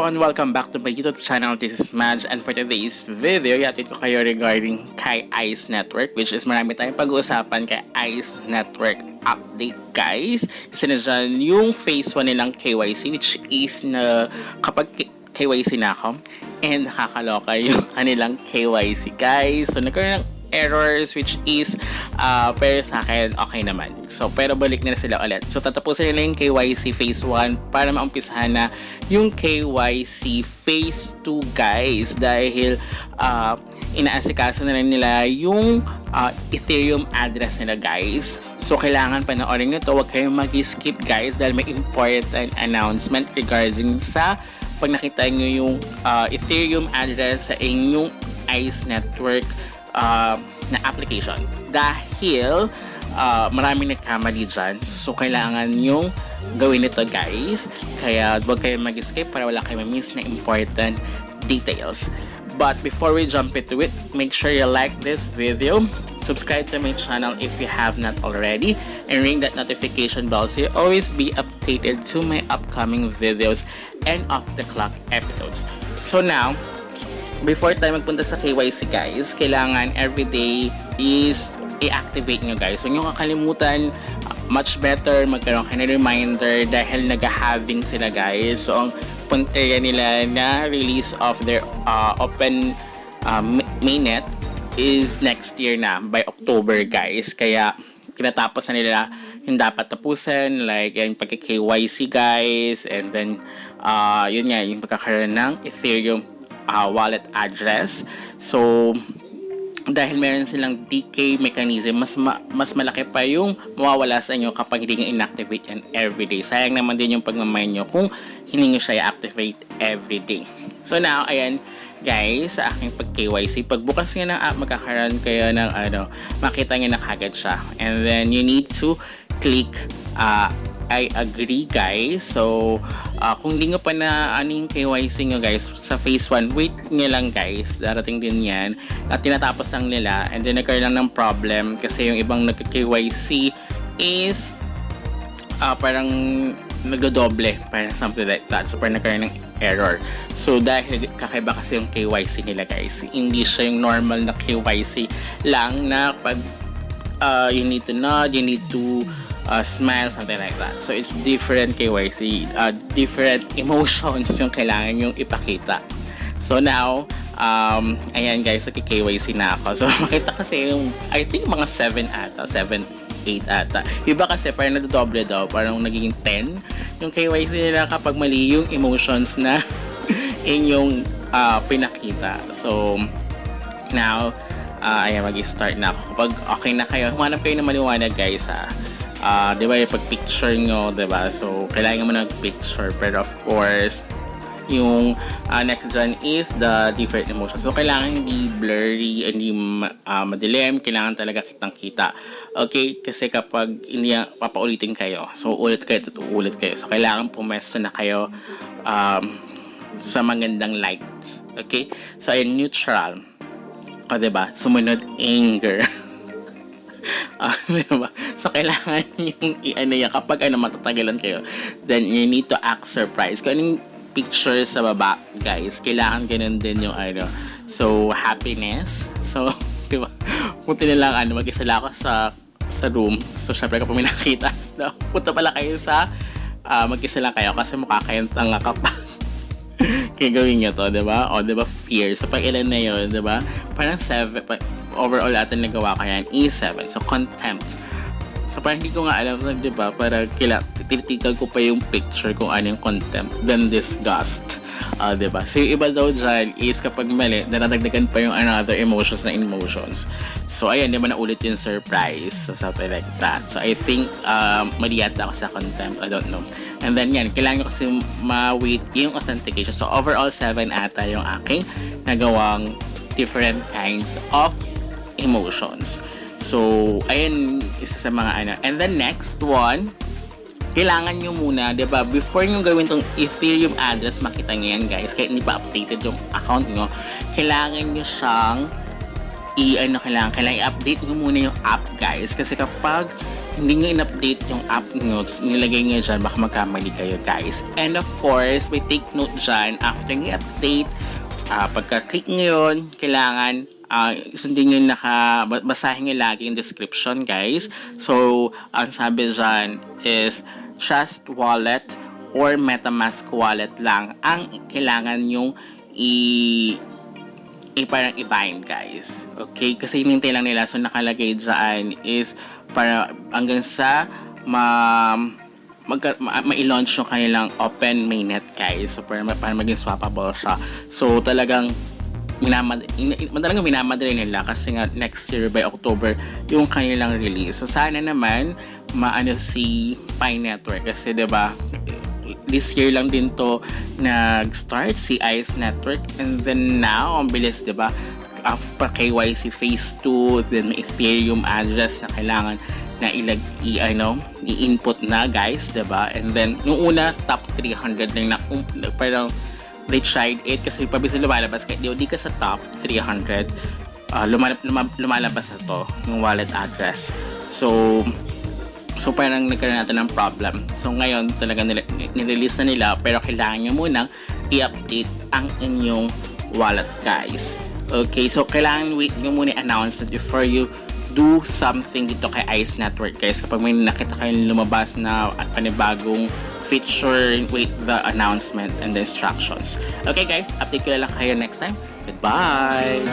and welcome back to my YouTube channel. This is Madge, and for today's video, i-update ko kayo regarding kay ICE Network, which is marami tayong pag-uusapan kay ICE Network update, guys. Isa na dyan yung phase 1 nilang KYC, which is na kapag KYC na ako, and nakakaloka yung kanilang KYC, guys. So nagkaroon ng errors, which is pero sa akin okay naman. So pero balik na sila ulit. So tatapusin nila yung KYC phase 1 para maumpisahan na yung KYC phase 2, guys, dahil inaasikaso na rin nila yung Ethereum address nila, guys. So kailangan panoorin nyo to, huwag kayong mag-skip, guys, dahil may important announcement regarding sa pag nakita nyo yung Ethereum address sa inyong ICE Network na application, dahil maraming nagkamali dyan. So kailangan yung gawin ito, guys, kaya huwag kayong mag-skip para wala kayong miss na important details. But before we jump into it, make sure you like this video, subscribe to my channel if you have not already, and ring that notification bell so you always be updated to my upcoming videos and off the clock episodes. So now, before tayo magpunta sa KYC, guys, kailangan everyday is i-activate nyo, guys. So, yung kakalimutan, much better magkaroon kayo ng reminder dahil nag-having sila, guys. So, ang punteriya nila na release of their open mainnet is next year na, by October, guys. Kaya, kinatapos na nila yung dapat tapusin, like yung pagka-KYC, guys, and then, yun nga, yung pagkakaroon ng Ethereum wallet address. So dahil meron silang DK mechanism, mas malaki pa yung mawawala sa inyo kapag hindi nyo inactivate yan everyday. Sayang naman din yung pagmamay nyo kung hindi nyo siya i-activate everyday. So now, ayan, guys, sa aking pag-KYC, pagbukas nyo ng app, magkakaroon kayo ng makita nyo na kagad siya. And then you need to click I agree, guys. So kung hindi nyo pa na yung KYC nyo, guys, sa phase 1, wait nyo lang, guys, darating din yan at tinatapos lang nila, and then nagkaroon lang ng problem kasi yung ibang nagka-KYC is parang nagdodoble, parang something like that. So parang nagkaroon ng error. So dahil kakaiba kasi yung KYC nila, guys, hindi siya yung normal na KYC lang na pag you need to nod, you need to smile, something like that. So it's different KYC, different emotions yung kailangan yung ipakita. So now, ayan, guys, nagki-KYC na ako. So makita kasi yung, I think mga 7 ata, 7, 8 ata. Iba kasi parang nagdodoble daw, parang nagiging 10 yung KYC nila kapag mali yung emotions na inyong pinakita. So now, ayan, mag-start na ako. Kapag okay na kayo, humanap kayo ng maliwanag, guys, diba, yung pag-picture nyo, diba? So, kailangan mo nag-picture. Pero of course, yung next dyan is the different emotions. So, kailangan hindi blurry, hindi madilim. Kailangan talaga kitang-kita. Okay? Kasi kapag hindi papaulitin kayo, so ulit kayo, ulit kayo. So, kailangan pumesto na kayo sa magandang lights. Okay? So, ayun, neutral. O, diba? Sumunod, anger. Diba? So kailangan yung yan kapag matatagalan kayo, then you need to act surprised. Kung anong picture sa baba, guys, kailangan ganun din yung so happiness. So diba, punta na lang mag-isa lang ako sa room. So syempre kapag may nakita, so, punta pala kayo sa mag-isa lang kayo kasi mukha kayong tanga kapag kaya gawin nyo to, diba? O diba, fear. So pag ilan na yun, diba, parang 7, overall atin nagawa ko yan is 7. So contempt. So parang hindi ko nga alam, diba, para tititignan ko pa yung picture kung ano yung contempt, then disgust. Diba? So yung iba daw dyan is kapag mali, nanadagdagan pa yung another emotions na emotions. So ayan, di ba naulit yung surprise? So something like that. So I think mali yata ako sa contempt, I don't know. And then yan, kailangan ko kasi ma-wait yung authentication. So overall 7 ata yung aking nagawang different kinds of emotions. So ayan, isa sa mga And then next one, kailangan nyo muna, diba, before nyo gawin tong Ethereum address, makita nyo yan, guys, kahit hindi pa updated yung account nyo, kailangan nyo siyang kailangan i-update nyo muna yung app, guys, kasi kapag hindi nyo in-update yung app notes, nilagay nyo dyan, baka magkamali kayo guys. And of course, may take note dyan, after nyo update, pagka-click nyo yun, kailangan sundin nyo basahin nyo lagi yung description guys. So, ang sabi dyan is Trust Wallet or MetaMask wallet lang ang kailangan yung parang i-bind guys. Okay? Kasi hinintay lang nila. So, nakalagay dyan is para hanggang sa ma-launch yung kanilang open mainnet guys. So, para maging swappable siya. So, talagang minamadali nila kasi nga next year by October yung kanilang release. So, sana naman maano si Pi Network kasi 'di ba this year lang din to nag-start si ICE Network and then now ang bilis 'di ba after KYC phase 2 then may Ethereum address na kailangan na i-input na guys 'di ba, and then yung una top 300 lang na parang they tried it kasi pabis lumalabas kahit di ka sa top 300 lumalabas na to yung wallet address. So parang nagkaroon natin ng problem. So ngayon talaga nirelease na nila pero kailangan nyo munang i-update ang inyong wallet guys. Okay, so kailangan wait nyo muna i-announce it before you do something dito kay ICE Network guys. Kapag may nakita kayong lumabas na panibagong feature, wait the announcement and the instructions. Okay guys, update ko lang kayo next time. Goodbye!